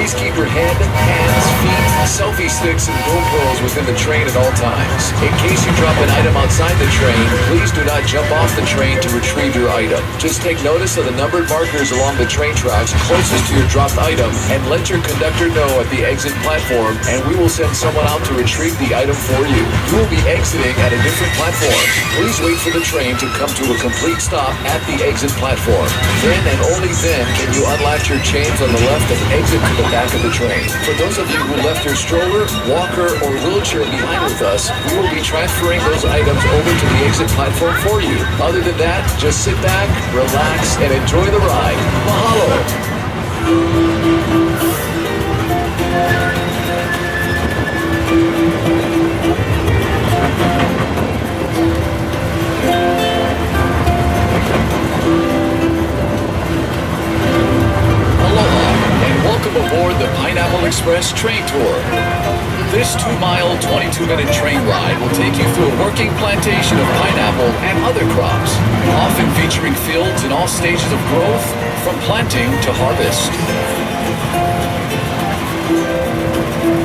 Please keep your head, hands, feet, selfie sticks, and GoPros within the train at all times. In case you drop an item outside the train, please do not jump off the train to retrieve your item. Just take notice of the numbered markers along the train tracks closest to your dropped item and let your conductor know at the exit platform, and we will send someone out to retrieve the item for you. You will be exiting at a different platform. Please wait for the train to come to a complete stop at the exit platform. Then and only then can you unlatch your chains on the left and exit to the back of the train. For those of you who left your stroller, walker, or wheelchair behind with us, we will be transferring those items over to the exit platform for you. Other than that, just sit back, relax, and enjoy the ride. Mahalo! Welcome aboard the Pineapple Express train tour. This 2-mile, 22-minute train ride will take you through a working plantation of pineapple and other crops, often featuring fields in all stages of growth, from planting to harvest.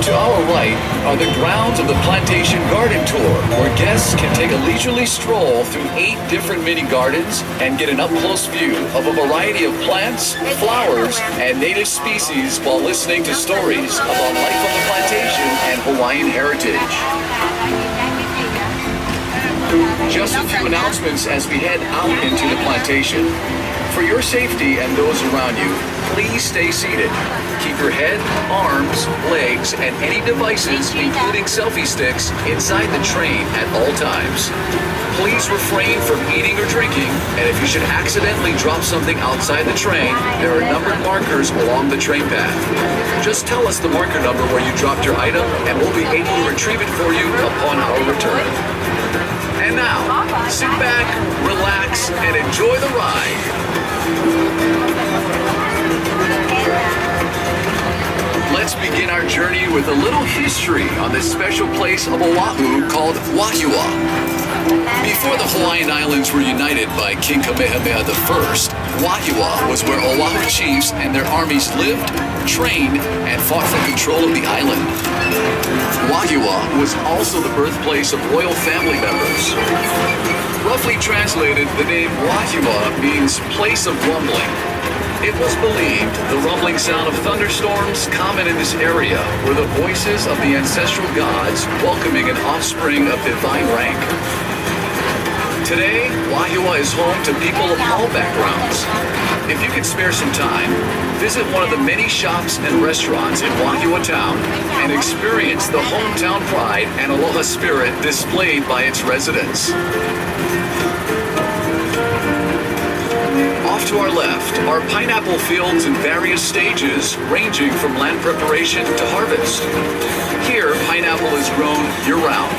To our right are the grounds of the Plantation Garden Tour, where guests can take a leisurely stroll through 8 different mini gardens and get an up-close view of a variety of plants, flowers, and native species while listening to stories about life on the plantation and Hawaiian heritage. Just a few announcements as we head out into the plantation. For your safety and those around you, please stay seated. Keep your head, arms, legs, and any devices, including selfie sticks, inside the train at all times. Please refrain from eating or drinking, and if you should accidentally drop something outside the train, there are numbered markers along the train path. Just tell us the marker number where you dropped your item, and we'll be able to retrieve it for you upon our return. And now, sit back, relax, and enjoy the ride. Let's begin our journey with a little history on this special place of Oahu called Wahiawa. Before the Hawaiian Islands were united by King Kamehameha I, Wahiawa was where Oahu chiefs and their armies lived, trained, and fought for control of the island. Wahiawa was also the birthplace of royal family members. Roughly translated, the name Wahiawa means place of rumbling. It was believed the rumbling sound of thunderstorms common in this area were the voices of the ancestral gods welcoming an offspring of divine rank. Today, Wahiawa is home to people of all backgrounds. If you could spare some time, visit one of the many shops and restaurants in Wahiawa town and experience the hometown pride and aloha spirit displayed by its residents. Off to our left are pineapple fields in various stages, ranging from land preparation to harvest. Here, pineapple is grown year-round.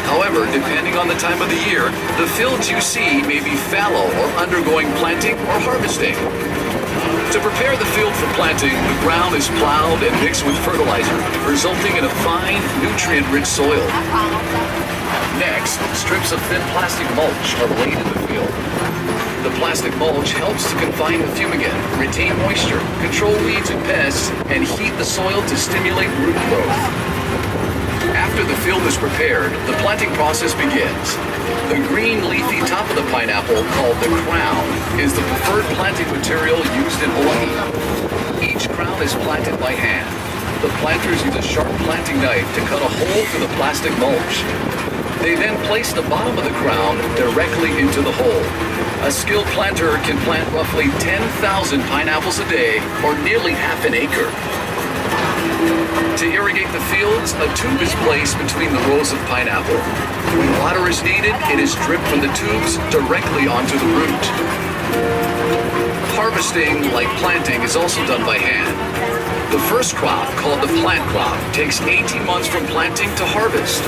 However, depending on the time of the year, the fields you see may be fallow or undergoing planting or harvesting. To prepare the field for planting, the ground is plowed and mixed with fertilizer, resulting in a fine, nutrient-rich soil. Next, strips of thin plastic mulch are laid in the field. The plastic mulch helps to confine the fumigant, retain moisture, control weeds and pests, and heat the soil to stimulate root growth. After the field is prepared, the planting process begins. The green leafy top of the pineapple, called the crown, is the preferred planting material used in Hawaii. Each crown is planted by hand. The planters use a sharp planting knife to cut a hole through the plastic mulch. They then place the bottom of the crown directly into the hole. A skilled planter can plant roughly 10,000 pineapples a day, or nearly half an acre. To irrigate the fields, a tube is placed between the rows of pineapple. When water is needed, it is dripped from the tubes directly onto the root. Harvesting, like planting, is also done by hand. The first crop, called the plant crop, takes 18 months from planting to harvest.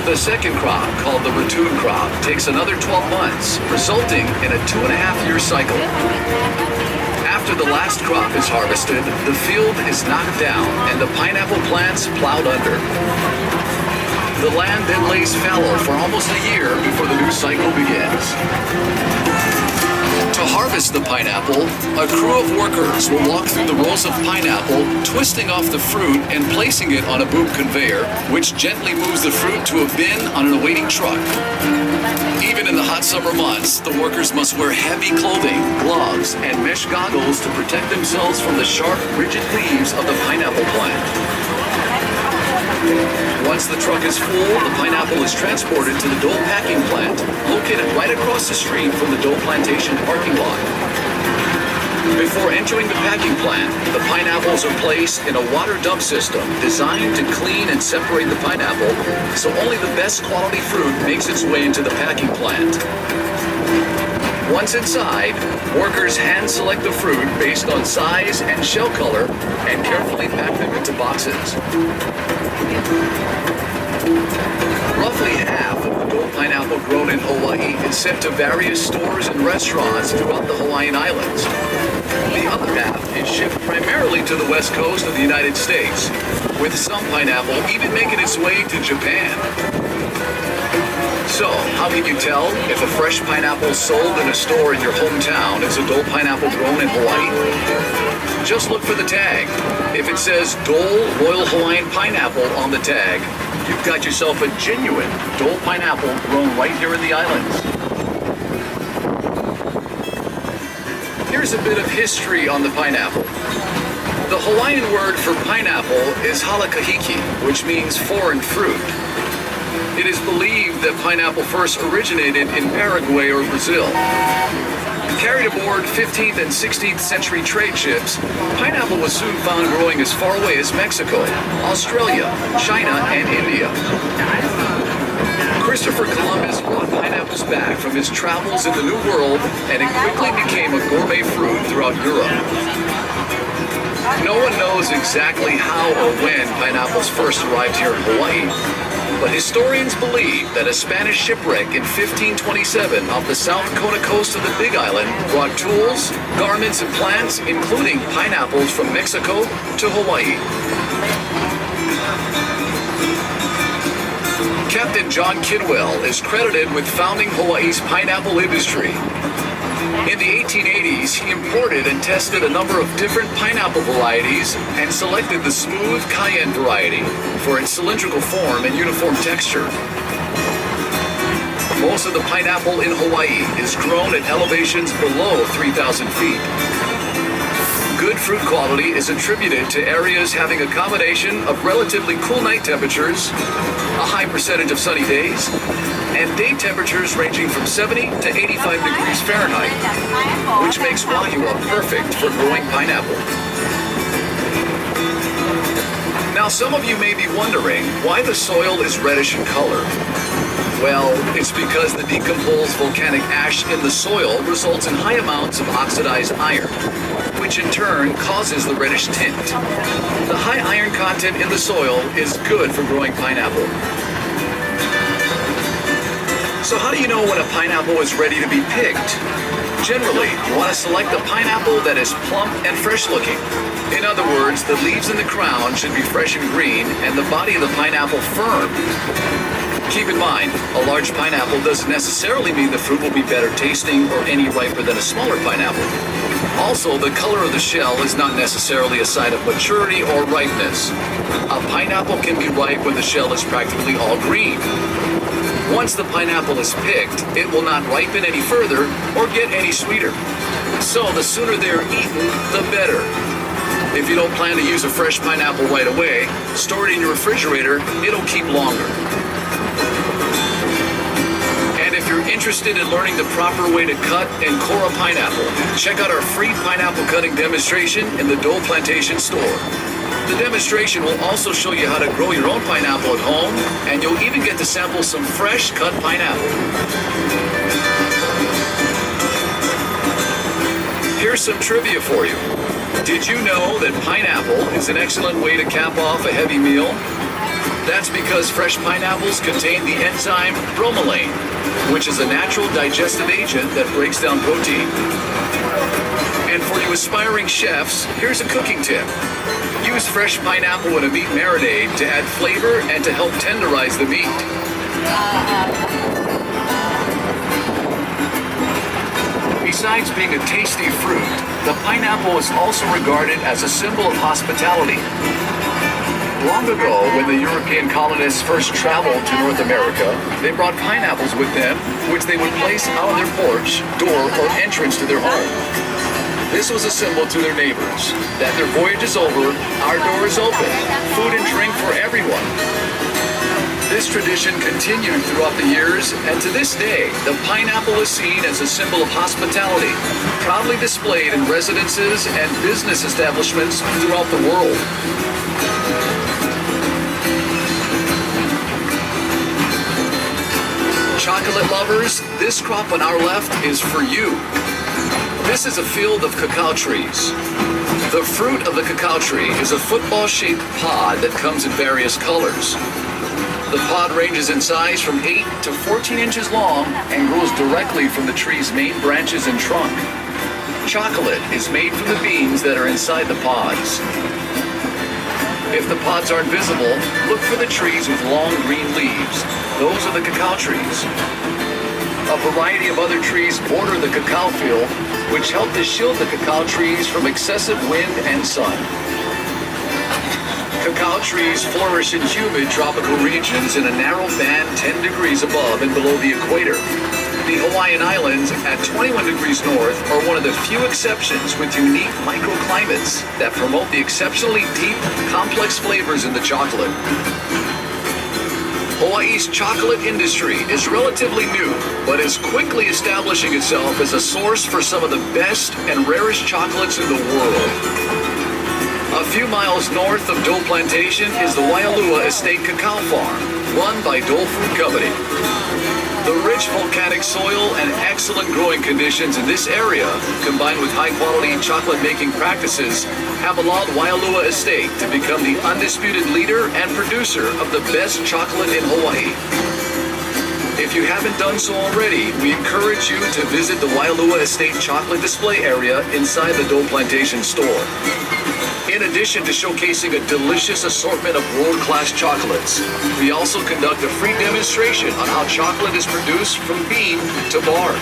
The second crop, called the ratoon crop, takes another 12 months, resulting in a 2.5-year cycle. After the last crop is harvested, the field is knocked down and the pineapple plants plowed under. The land then lays fallow for almost a year before the new cycle begins. To harvest the pineapple, a crew of workers will walk through the rows of pineapple, twisting off the fruit and placing it on a boom conveyor, which gently moves the fruit to a bin on an awaiting truck. Even in the hot summer months, the workers must wear heavy clothing, gloves, and mesh goggles to protect themselves from the sharp, rigid leaves of the pineapple plant. Once the truck is full, the pineapple is transported to the Dole packing plant, located right across the street from the Dole Plantation parking lot. Before entering the packing plant, the pineapples are placed in a water dump system designed to clean and separate the pineapple, so only the best quality fruit makes its way into the packing plant. Once inside, workers hand select the fruit based on size and shell color and carefully pack them into boxes. Roughly half of the Dole pineapple grown in Hawaii is sent to various stores and restaurants throughout the Hawaiian Islands. The other half is shipped primarily to the west coast of the United States, with some pineapple even making its way to Japan. So, how can you tell if a fresh pineapple sold in a store in your hometown is a Dole pineapple grown in Hawaii? Just look for the tag. If it says Dole Royal Hawaiian Pineapple on the tag, you've got yourself a genuine Dole pineapple grown right here in the islands. Here's a bit of history on the pineapple. The Hawaiian word for pineapple is halakahiki, which means foreign fruit. It is believed that pineapple first originated in Paraguay or Brazil. Carried aboard 15th and 16th century trade ships, pineapple was soon found growing as far away as Mexico, Australia, China, and India. Christopher Columbus brought pineapples back from his travels in the New World, and it quickly became a gourmet fruit throughout Europe. No one knows exactly how or when pineapples first arrived here in Hawaii, but historians believe that a Spanish shipwreck in 1527 off the South Dakota coast of the Big Island brought tools, garments, and plants, including pineapples from Mexico to Hawaii. Captain John Kidwell is credited with founding Hawaii's pineapple industry. In the 1880s, he imported and tested a number of different pineapple varieties and selected the smooth cayenne variety for its cylindrical form and uniform texture. Most of the pineapple in Hawaii is grown at elevations below 3,000 feet. Good fruit quality is attributed to areas having a combination of relatively cool night temperatures, a high percentage of sunny days, and day temperatures ranging from 70 to 85 degrees Fahrenheit, which makes Oahu perfect for growing pineapple. Now, some of you may be wondering why the soil is reddish in color. Well, it's because the decomposed volcanic ash in the soil results in high amounts of oxidized iron, which in turn causes the reddish tint. The high iron content in the soil is good for growing pineapple. So how do you know when a pineapple is ready to be picked? Generally, you want to select a pineapple that is plump and fresh looking. In other words, the leaves in the crown should be fresh and green, and the body of the pineapple firm. Keep in mind, a large pineapple doesn't necessarily mean the fruit will be better tasting or any riper than a smaller pineapple. Also, the color of the shell is not necessarily a sign of maturity or ripeness. A pineapple can be ripe when the shell is practically all green. Once the pineapple is picked, it will not ripen any further or get any sweeter. So the sooner they're eaten, the better. If you don't plan to use a fresh pineapple right away, store it in your refrigerator, it'll keep longer. And if you're interested in learning the proper way to cut and core a pineapple, check out our free pineapple cutting demonstration in the Dole Plantation store. The demonstration will also show you how to grow your own pineapple at home, and you'll even get to sample some fresh cut pineapple. Here's some trivia for you. Did you know that pineapple is an excellent way to cap off a heavy meal? That's because fresh pineapples contain the enzyme bromelain, which is a natural digestive agent that breaks down protein. And for you aspiring chefs, here's a cooking tip. Use fresh pineapple in a meat marinade to add flavor and to help tenderize the meat. Besides being a tasty fruit, the pineapple is also regarded as a symbol of hospitality. Long ago, when the European colonists first traveled to North America, they brought pineapples with them, which they would place out on their porch, door, or entrance to their home. This was a symbol to their neighbors that their voyage is over, our door is open, food and drink for everyone. This tradition continued throughout the years, and to this day, the pineapple is seen as a symbol of hospitality, proudly displayed in residences and business establishments throughout the world. Chocolate lovers, this crop on our left is for you. This is a field of cacao trees. The fruit of the cacao tree is a football-shaped pod that comes in various colors. The pod ranges in size from 8 to 14 inches long and grows directly from the tree's main branches and trunk. Chocolate is made from the beans that are inside the pods. If the pods aren't visible, look for the trees with long green leaves. Those are the cacao trees. A variety of other trees border the cacao field, which help to shield the cacao trees from excessive wind and sun. Cacao trees flourish in humid tropical regions in a narrow band 10 degrees above and below the equator. The Hawaiian Islands at 21 degrees north are one of the few exceptions with unique microclimates that promote the exceptionally deep, complex flavors in the chocolate. Hawaii's chocolate industry is relatively new, but is quickly establishing itself as a source for some of the best and rarest chocolates in the world. A few miles north of Dole Plantation is the Waialua Estate Cacao Farm, run by Dole Fruit Company. The rich volcanic soil and excellent growing conditions in this area, combined with high-quality chocolate-making practices, have allowed Waialua Estate to become the undisputed leader and producer of the best chocolate in Hawaii. If you haven't done so already, we encourage you to visit the Waialua Estate chocolate display area inside the Dole Plantation store. In addition to showcasing a delicious assortment of world-class chocolates, we also conduct a free demonstration on how chocolate is produced from bean to bar.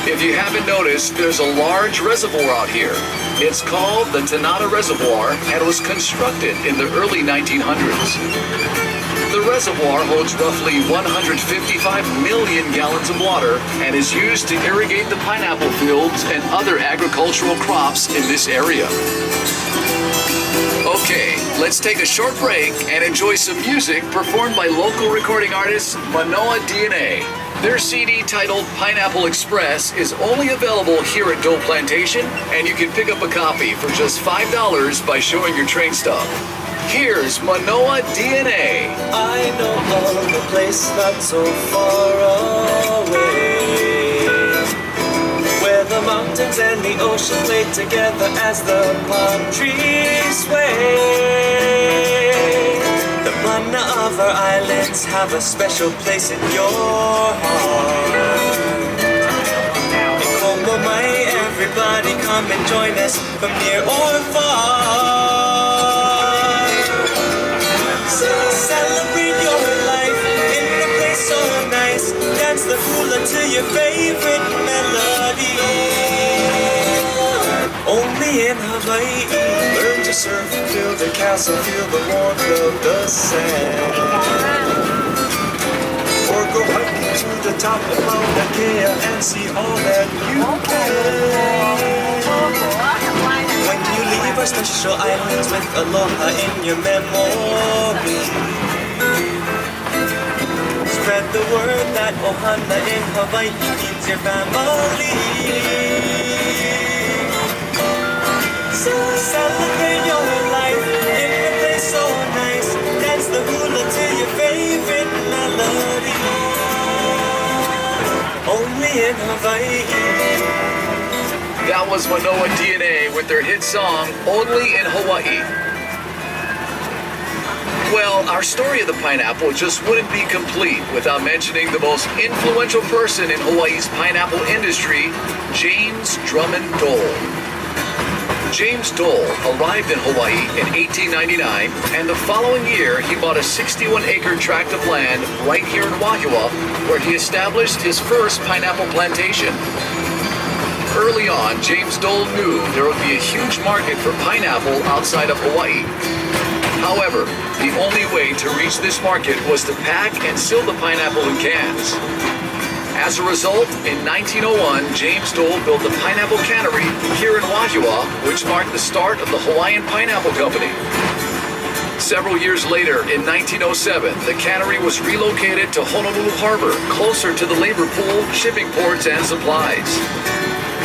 If you haven't noticed, there's a large reservoir out here. It's called the Tanana Reservoir and was constructed in the early 1900s. The reservoir holds roughly 155 million gallons of water and is used to irrigate the pineapple fields and other agricultural crops in this area. Okay, let's take a short break and enjoy some music performed by local recording artist Manoa DNA. Their CD titled Pineapple Express is only available here at Dole Plantation, and you can pick up a copy for just $5 by showing your train stop. Here's Manoa DNA. I know of a place not so far away, where the mountains and the ocean play together as the palm trees sway. The mana of our islands have a special place in your heart. In Como Mai, everybody come and join us from near or far. Celebrate your life in a place so nice. Dance the hula to your favorite melody. Only in Hawaii. Learn to surf, build a castle, feel the warmth of the sand. Or go hiking to the top of Mauna Kea and see all that you can. When you leave our special islands with aloha in your memory, spread the word that ohana in Hawaii means your family. So celebrate your life in a place so nice. Dance the hula to your favorite melody. Only in Hawaii. That was Manoa DNA with their hit song, Only in Hawaii. Well, our story of the pineapple just wouldn't be complete without mentioning the most influential person in Hawaii's pineapple industry, James Drummond Dole. James Dole arrived in Hawaii in 1899, and the following year he bought a 61-acre tract of land right here in Oahu, where he established his first pineapple plantation. Early on, James Dole knew there would be a huge market for pineapple outside of Hawaii. However, the only way to reach this market was to pack and seal the pineapple in cans. As a result, in 1901, James Dole built the pineapple cannery here in Oahu, which marked the start of the Hawaiian Pineapple Company. Several years later, in 1907, the cannery was relocated to Honolulu Harbor, closer to the labor pool, shipping ports, and supplies.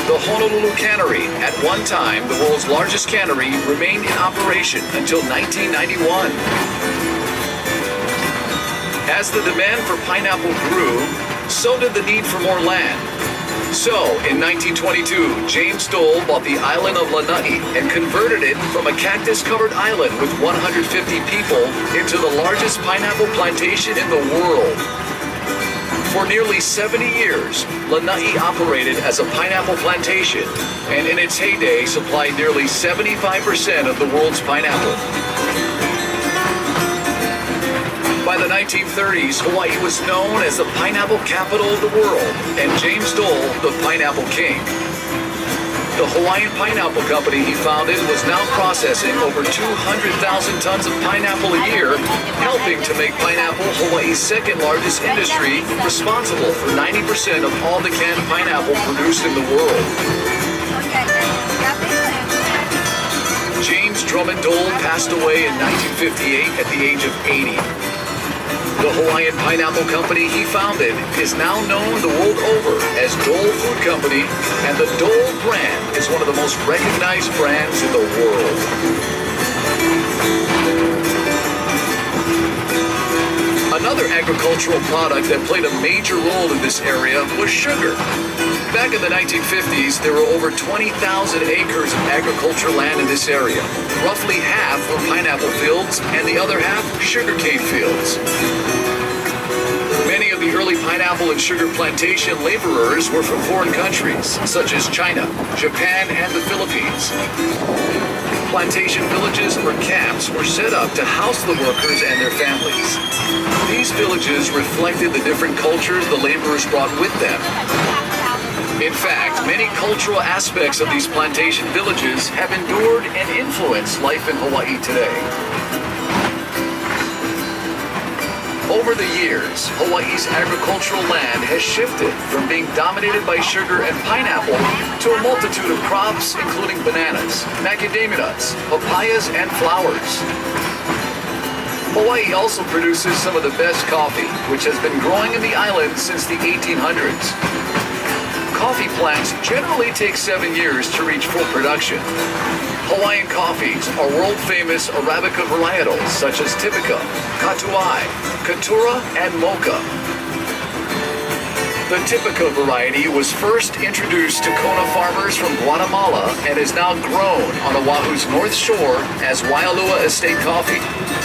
The Honolulu Cannery, at one time the world's largest cannery, remained in operation until 1991. As the demand for pineapple grew, so did the need for more land. So, in 1922, James Dole bought the island of Lanai and converted it from a cactus-covered island with 150 people into the largest pineapple plantation in the world. For nearly 70 years, Lanai operated as a pineapple plantation, and in its heyday supplied nearly 75% of the world's pineapple. By the 1930s, Hawaii was known as the pineapple capital of the world, and James Dole, the Pineapple King. The Hawaiian Pineapple Company he founded was now processing over 200,000 tons of pineapple a year, helping to make pineapple Hawaii's second largest industry, responsible for 90% of all the canned pineapple produced in the world. James Drummond Dole passed away in 1958 at the age of 80. The Hawaiian Pineapple Company he founded is now known the world over as Dole Food Company, and the Dole brand is one of the most recognized brands in the world. Another agricultural product that played a major role in this area was sugar. Back in the 1950s, there were over 20,000 acres of agricultural land in this area. Roughly half were pineapple fields, and the other half sugarcane fields. Many of the early pineapple and sugar plantation laborers were from foreign countries, such as China, Japan, and the Philippines. Plantation villages or camps were set up to house the workers and their families. These villages reflected the different cultures the laborers brought with them. In fact, many cultural aspects of these plantation villages have endured and influenced life in Hawaii today. Over the years, Hawaii's agricultural land has shifted from being dominated by sugar and pineapple to a multitude of crops, including bananas, macadamia nuts, papayas, and flowers. Hawaii also produces some of the best coffee, which has been growing in the island since the 1800s. Coffee plants generally take 7 years to reach full production. Hawaiian coffees are world-famous Arabica varietals such as Typica, Katuai, Katura, and Mocha. The Typica variety was first introduced to Kona farmers from Guatemala and is now grown on Oahu's North Shore as Waialua Estate Coffee,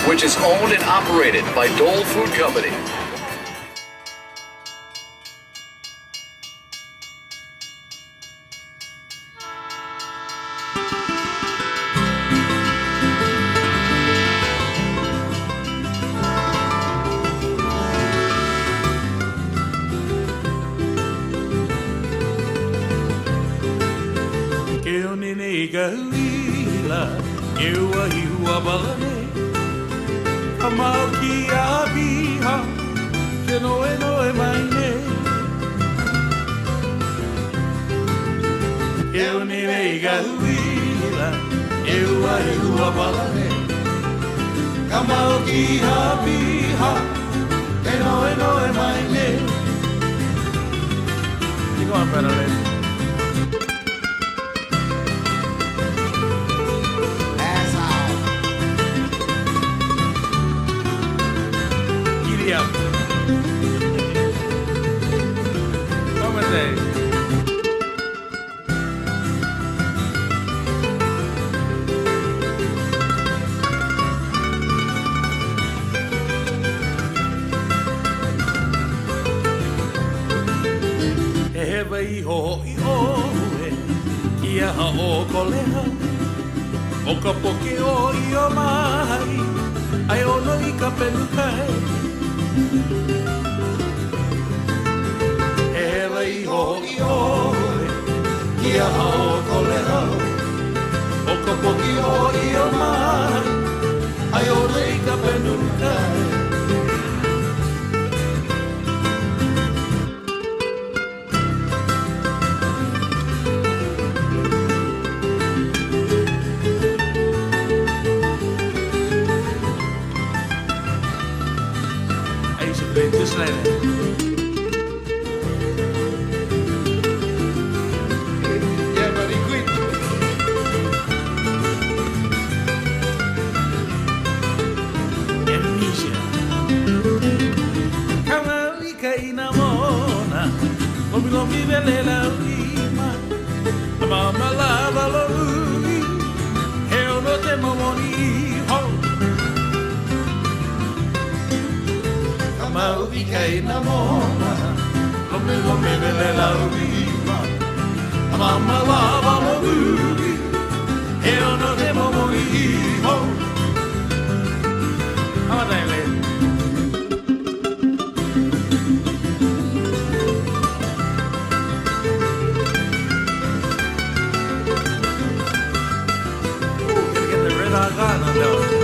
which is owned and operated by Dole Food Company. You're going better, lady. Up. Come and ka poke o I o mai ai ono I ka penu kai e rei ho I oe kia hao kole hao o ka poke o I o mai ai ono I ka penu kai just like that. Yeah, buddy, quick. Amnesia. Kamali kaina mona, lomi velela ulima, mama lava loi, heo no te momoni ho. Mauvi kai na mona, lome vele la uiwa, mama lava lo ui, e ono te momo iho. Hama le. Gotta get the red hot gun on those.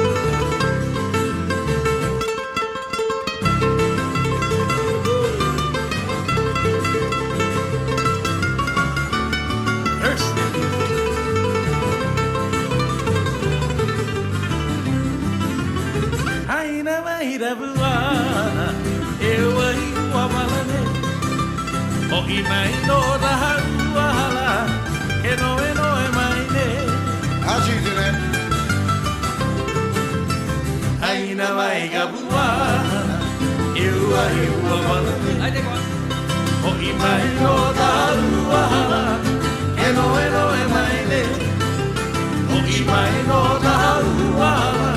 O I mai no da haruahala, e no e mai ne. Aji dine. Aina mai ka puana, e ua malane. O I mai no da haruahala, e no e mai ne. O I mai no da haruahala.